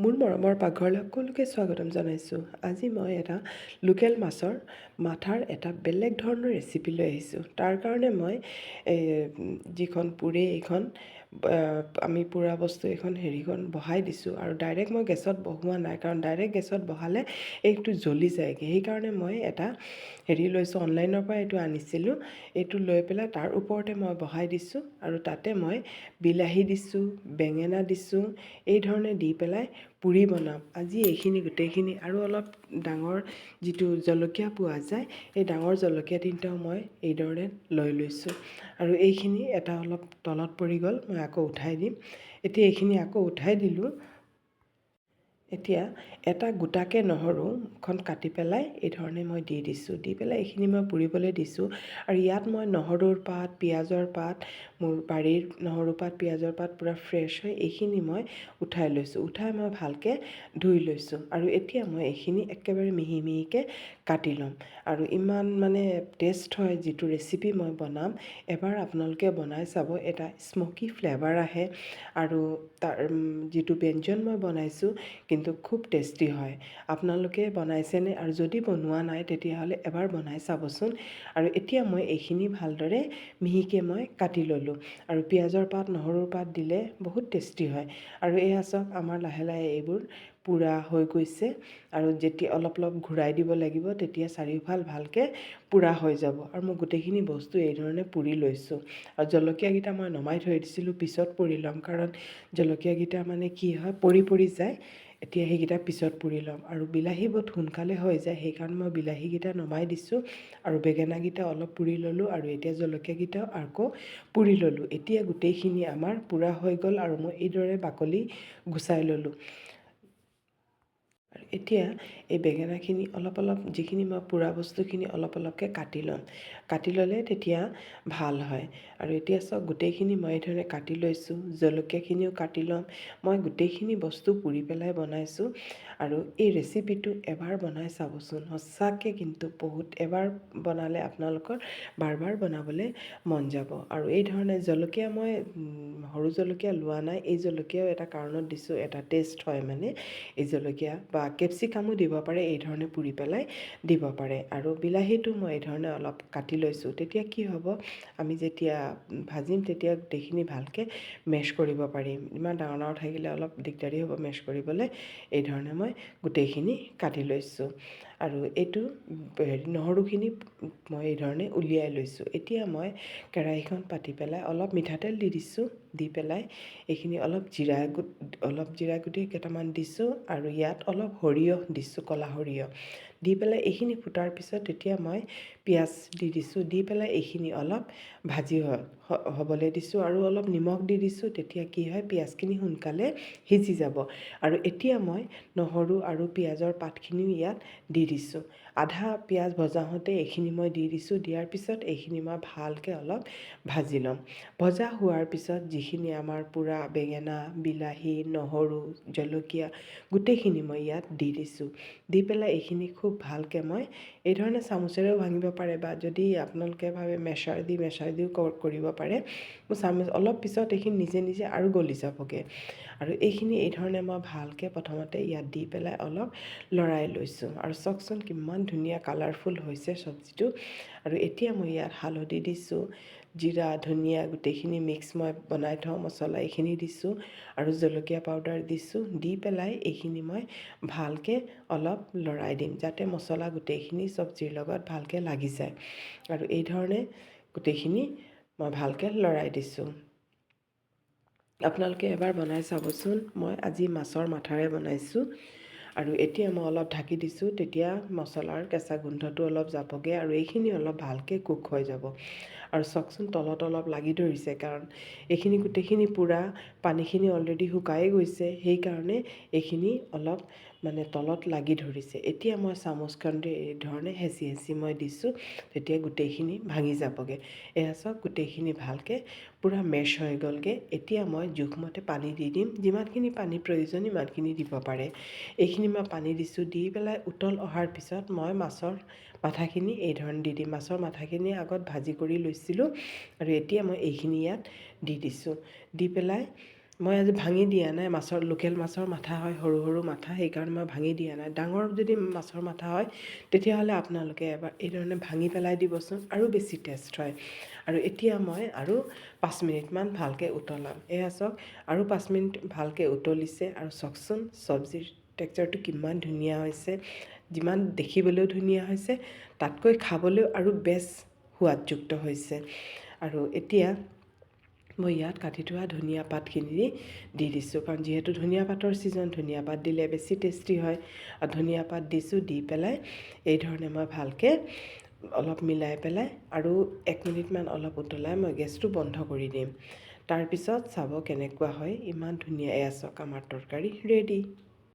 মোৰ মৰমৰ পাকঘৰলৈ সকলোকে স্বাগতম জনাইছোঁ। আজি মই এটা লোকেল মাছৰ মাথাৰ এটা বেলেগ ধৰণৰ ৰেচিপি লৈ আহিছোঁ। তাৰ কাৰণে মই যিখন পুৰে এইখন আমি পুৰা বস্তু এইখন হেৰিখন বহাই দিছোঁ আৰু ডাইৰেক্ট মই গেছত বহোৱা নাই, কাৰণ ডাইৰেক্ট গেছত বহালে এইটো জ্বলি যায়গৈ। সেইকাৰণে মই এটা হেৰি লৈছোঁ, অনলাইনৰ পৰা এইটো আনিছিলোঁ। এইটো লৈ পেলাই তাৰ ওপৰতে মই বহাই দিছোঁ আৰু তাতে মই বিলাহী দিছোঁ, বেঙেনা দিছোঁ, এই ধৰণে দি পেলাই পুৰি বনাম। আজি এইখিনি গোটেইখিনি আৰু অলপ ডাঙৰ যিটো জলকীয়া পোৱা যায়, এই ডাঙৰ জলকীয়া তিনিটাও মই এইধৰণে লৈ লৈছোঁ আৰু এইখিনি এটা অলপ তলত পৰি গ'ল, মই আকৌ উঠাই দিম। এতিয়া এইখিনি আকৌ উঠাই দিলোঁ। এতিয়া এটা গোটাকৈ নহৰুখন কাটি পেলাই এই ধৰণে মই দি দিছোঁ। দি পেলাই এইখিনি মই পুৰিবলৈ দিছোঁ আৰু ইয়াত মই নহৰুৰ পাত, পিঁয়াজৰ পাত, মোৰ বাৰীৰ নহৰু পাত, পিঁয়াজৰ পাত পূৰা ফ্ৰেছ হয়, এইখিনি মই উঠাই লৈছোঁ। উঠাই মই ভালকৈ ধুই লৈছোঁ আৰু এতিয়া মই এইখিনি একেবাৰে মিহি মিহিকৈ কাটি ল'ম আৰু ইমান মানে টেষ্ট হয় যিটো ৰেচিপি মই বনাম। এবাৰ আপোনালোকে বনাই চাব, এটা স্মকি ফ্লেভাৰ আহে আৰু তাৰ যিটো ব্যঞ্জন মই বনাইছোঁ কিন্তু খুব টেষ্টি হয়। আপোনালোকে বনাইছেনে? আৰু যদি বনোৱা নাই তেতিয়াহ'লে এবাৰ বনাই চাবচোন। আৰু এতিয়া মই এইখিনি ভালদৰে মিহিকৈ মই কাটি ল'লোঁ আৰু পিঁয়াজৰ পাত, নহৰুৰ পাত দিলে বহুত টেষ্টি হয়। আৰু এয়া চাওক, আমাৰ লাহে লাহে এইবোৰ পুৰা হৈ গৈছে আৰু যেতিয়া অলপ অলপ ঘূৰাই দিব লাগিব তেতিয়া চাৰিওফাল ভালকৈ পুৰা হৈ যাব। আৰু মই গোটেইখিনি বস্তু এই ধৰণে পুৰি লৈছোঁ আৰু জলকীয়াকেইটা মই নমাই থৈ দিছিলোঁ, পিছত পুৰি ল'ম, কাৰণ জলকীয়াকেইটা মানে কি হয় পৰি পৰি যায়। এতিয়া সেইকেইটা পিছত পুৰি ল'ম আৰু বিলাহী বহুত সোনকালে হৈ যায়, সেইকাৰণে মই বিলাহীকেইটা নমাই দিছোঁ আৰু বেঙেনাকেইটা অলপ পুৰি ল'লোঁ আৰু এতিয়া জলকীয়াকেইটাও আকৌ পুৰি ল'লোঁ। এতিয়া গোটেইখিনি আমাৰ পুৰা হৈ গ'ল আৰু মই এইদৰে বাকলি গুচাই ল'লোঁ। আৰু এতিয়া এই বেঙেনাখিনি অলপ অলপ, যিখিনি মই পুৰা বস্তুখিনি অলপ অলপকৈ কাটি ল'ম। কাটি ল'লে তেতিয়া ভাল হয়। আৰু এতিয়া চাওক, গোটেইখিনি মই এই ধৰণে কাটি লৈছোঁ, জলকীয়াখিনিও কাটি ল'ম। মই গোটেইখিনি বস্তু পুৰি পেলাই বনাইছোঁ আৰু এই ৰেচিপিটো এবাৰ বনাই চাবচোন, সঁচাকৈ কিন্তু বহুত, এবাৰ বনালে আপোনালোকৰ বাৰ বাৰ বনাবলৈ মন যাব। আৰু এই ধৰণে জলকীয়া মই সৰু জলকীয়া লোৱা নাই, এই জলকীয়াও এটা কাৰণত দিছোঁ, এটা টেষ্ট হয় মানে এই জলকীয়া, বা কেপচিকামো দিব পাৰে, এই ধৰণে পুৰি পেলাই দিব পাৰে। আৰু বিলাহীটো মই এই ধৰণে অলপ কাটি লৈছোঁ। তেতিয়া কি হ'ব, আমি যেতিয়া ভাজিম তেতিয়া গোটেইখিনি ভালকৈ মেছ কৰিব পাৰিম। ইমান ডাঙৰ ডাঙৰ থাকিলে অলপ দিগদাৰী হ'ব মেছ কৰিবলৈ। এই ধৰণে মই গোটেইখিনি কাটি লৈছোঁ আৰু এইটো নহৰুখিনি মই এই ধৰণে উলিয়াই লৈছোঁ। এতিয়া মই কেৰাহীখন পাতি পেলাই অলপ মিঠাতেল দি দিছোঁ, দি পেলাই এইখিনি অলপ জিৰা গুটি কেইটামান দিছোঁ আৰু ইয়াত অলপ সৰিয়হ দিছোঁ, ক'লা সৰিয়হ দি পেলাই এইখিনি ফুটাৰ পিছত তেতিয়া মই পিঁয়াজ দি দিছোঁ, দি পেলাই এইখিনি অলপ ভাজি হ'বলৈ দিছোঁ আৰু অলপ নিমখ দি দিছোঁ। তেতিয়া কি হয়, পিঁয়াজখিনি সোনকালে সিজি যাব। আৰু এতিয়া মই নহৰু আৰু পিঁয়াজৰ পাতখিনিও ইয়াত দি দিছোঁ। আধা পিঁয়াজ ভজা হওঁতে এইখিনি মই দি দিছোঁ। দিয়াৰ পিছত এইখিনি মই ভালকৈ অলপ ভাজি ল'ম। ভজা হোৱাৰ পিছত যিখিনি আমাৰ পুৰা বেঙেনা, বিলাহী, নহৰু, জলকীয়া গোটেইখিনি মই ইয়াত দি দিছোঁ। দি পেলাই এইখিনি খুব ভালকৈ মই এই ধৰণে চামুচেৰেও ভাঙিব পাৰে, বা যদি আপোনালোকে ভাবে মেছাৰ দিও কৰিব পাৰে। চামুচ অলপ পিছত এইখিনি নিজে নিজে আৰু গলি যাবগৈ। আৰু এইখিনি এই ধৰণে মই ভালকৈ প্ৰথমতে ইয়াত দি পেলাই অলপ লৰাই লৈছোঁ আৰু চাওকচোন কিমান ধুনীয়া কালাৰফুল হৈছে চব্জিটো। আৰু এতিয়া মই ইয়াত হালধি দিছোঁ, জিৰা, ধনিয়া গোটেইখিনি মিক্স মই বনাই থওঁ মছলা, এইখিনি দিছোঁ আৰু জলকীয়া পাউডাৰ দিছোঁ। দি পেলাই এইখিনি মই ভালকৈ অলপ লৰাই দিম, যাতে মছলা গোটেইখিনি চব্জিৰ লগত ভালকৈ লাগি যায়। আৰু এই ধৰণে গোটেইখিনি মই ভালকৈ লৰাই দিছোঁ। আপোনালোকে এবাৰ বনাই চাবচোন। মই আজি মাছৰ মাথাৰে বনাইছোঁ আৰু এতিয়া মই অলপ ঢাকি দিছোঁ, তেতিয়া মছলাৰ কেঁচা গোন্ধটো অলপ যাবগৈ আৰু এইখিনি অলপ ভালকৈ কুক হৈ যাব। আৰু চাওকচোন তলত অলপ লাগি ধৰিছে, কাৰণ এইখিনি গোটেইখিনি পূৰা পানীখিনি অলৰেডি শুকাই গৈছে, সেইকাৰণে এইখিনি অলপ মানে তলত লাগি ধৰিছে। এতিয়া মই চামুচখনেৰে এই ধৰণে হেঁচি হেঁচি মই দিছোঁ, তেতিয়া গোটেইখিনি ভাঙি যাবগৈ। এয়া চাওক, গোটেইখিনি ভালকৈ পূৰা মেছ হৈ গ'লগৈ। এতিয়া মই জোখমতে পানী দি দিম, যিমানখিনি পানীৰ প্ৰয়োজন সিমানখিনি দিব পাৰে। এইখিনি মই পানী দিছোঁ, দি পেলাই উতল অহাৰ পিছত মই মাছৰ মাথাখিনি এই ধৰণে দি দিম। মাছৰ মাথাখিনি আগত ভাজি কৰি লৈছিলোঁ আৰু এতিয়া মই এইখিনি ইয়াত দি দিছোঁ। দি পেলাই মই আজি ভাঙি দিয়া নাই, লোকেল মাছৰ মাথা হয়, সৰু সৰু মাথা, সেইকাৰণে মই ভাঙি দিয়া নাই। ডাঙৰ যদি মাছৰ মাথা হয় তেতিয়াহ'লে আপোনালোকে এবাৰ এইধৰণে ভাঙি পেলাই দিবচোন, আৰু বেছি টেষ্ট হয়। আৰু এতিয়া মই আৰু 5 মিনিটমান ভালকৈ উতলাম। এয়া চাওক, আৰু 5 মিনিট ভালকৈ উতলিছে, আৰু চাওকচোন চব্জিৰ টেক্সাৰটো কিমান ধুনীয়া হৈছে। যিমান দেখিবলৈও ধুনীয়া হৈছে, তাতকৈ খাবলৈও আৰু বেছ সোৱাদযুক্ত হৈছে। আৰু এতিয়া মই ইয়াত কাটি থোৱা ধনিয়া পাতখিনি দি দিছোঁ, কাৰণ যিহেতু ধনিয়া পাতৰ ছিজন, ধনিয়া পাত দিলে বেছি টেষ্টি হয়। আৰু ধনিয়া পাত দিছোঁ, দি পেলাই এইধৰণে মই ভালকৈ অলপ মিলাই পেলাই আৰু 1 মিনিটমান অলপ উতলাই মই গেছটো বন্ধ কৰি দিম। তাৰপিছত চাব কেনেকুৱা হয়, ইমান ধুনীয়া। এয়া চাওক, আমাৰ তৰকাৰী ৰেডি।